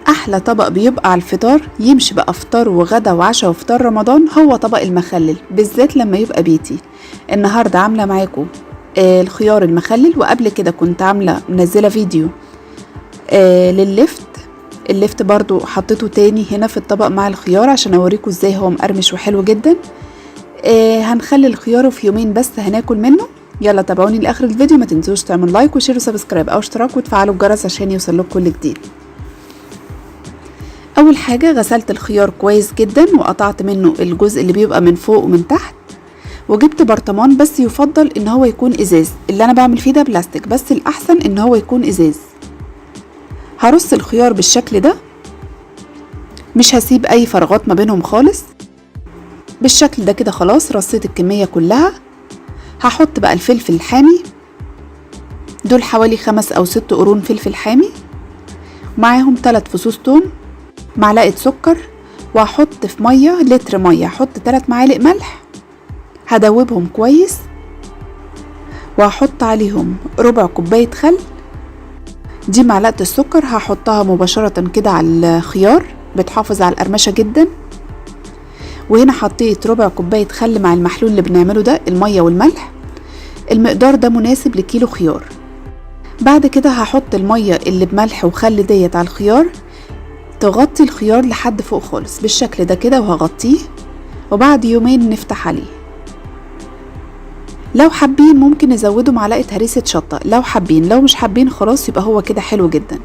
احلى طبق بيبقى على الفطار، يمشي بقى فطار وغدا وعشاء وفطار رمضان، هو طبق المخلل، بالذات لما يبقى بيتي. النهارده عامله معاكم الخيار المخلل، وقبل كده كنت عامله منزله فيديو اللفت برضو حطيته تاني هنا في الطبق مع الخيار عشان اوريكم ازاي هو مقرمش وحلو جدا. هنخلي الخيار في يومين بس هناكل منه. يلا تابعوني لاخر الفيديو، ما تنسوش تعملوا لايك وشير وسبسكرايب او اشتراك وتفعلوا الجرس عشان يوصل لكم كل جديد. اول حاجه غسلت الخيار كويس جدا وقطعت منه الجزء اللي بيبقى من فوق ومن تحت، وجبت برطمان، بس يفضل ان هو يكون ازاز. اللي انا بعمل فيه ده بلاستيك، بس الاحسن ان هو يكون ازاز. هرص الخيار بالشكل ده، مش هسيب اي فراغات ما بينهم خالص. بالشكل ده كده خلاص رصيت الكميه كلها. هحط بقى الفلفل الحامي، دول حوالي 5 أو 6 قرون فلفل حامي، معاهم 3 فصوص توم، معلقه سكر، وهحط في ميه لتر ميه هحط 3 معالق ملح، هدوبهم كويس، وهحط عليهم ربع كوبايه خل. دي معلقه السكر هحطها مباشره كده على الخيار، بتحافظ على القرمشه جدا. وهنا حطيت ربع كوبايه خل مع المحلول اللي بنعمله ده، الميه والملح. المقدار ده مناسب لكيلو خيار. بعد كده هحط الميه اللي بملح وخل ديت على الخيار، تغطي الخيار لحد فوق خالص بالشكل ده كده، وهغطيه. وبعد يومين نفتح عليه. لو حابين ممكن نزودوا معلقه هريسه شطه، لو حابين. لو مش حابين خلاص يبقى هو كده حلو جدا.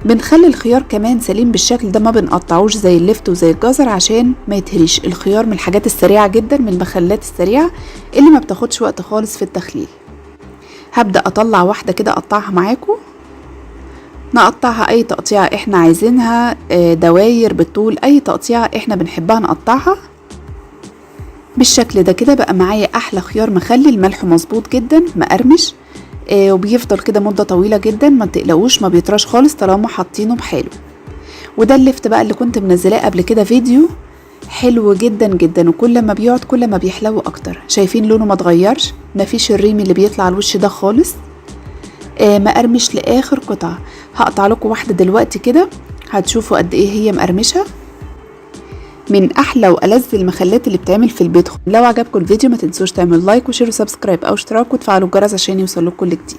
بنخلي الخيار كمان سليم بالشكل ده، ما بنقطعوش زي اللفت وزي الجزر عشان ما يتهريش. الخيار من الحاجات السريعه جدا، من المخللات السريعه اللي ما بتاخدش وقت خالص في التخليل. هبدا اطلع واحده كده اقطعها معاكم. نقطعها اي تقطيعه احنا عايزينها، دواير بالطول، اي تقطيعه احنا بنحبها نقطعها بالشكل ده كده. بقى معايا احلى خيار مخلل، ملحه مظبوط جدا، مقرمش، وبيفضل كده مده طويله جدا. ما تقلقوش، ما بيطراش خالص طالما حاطينه بحاله. وده اللفت بقى اللي كنت منزلاه قبل كده فيديو، حلو جدا جدا، وكل ما بيقعد كل ما بيحلو اكتر. شايفين لونه ما اتغيرش، ما فيش الريم اللي بيطلع على الوش ده خالص، مقرمش لاخر قطعه. هقطع لكم واحده دلوقتي كده هتشوفوا قد ايه هي مقرمشه. من احلى والذ المخلات اللي بتعمل في البيت. لو عجبكم الفيديو ما تنسوش تعملوا لايك وشير وسبسكرايب او اشتراك وتفعلوا الجرس عشان يوصلكم كل جديد.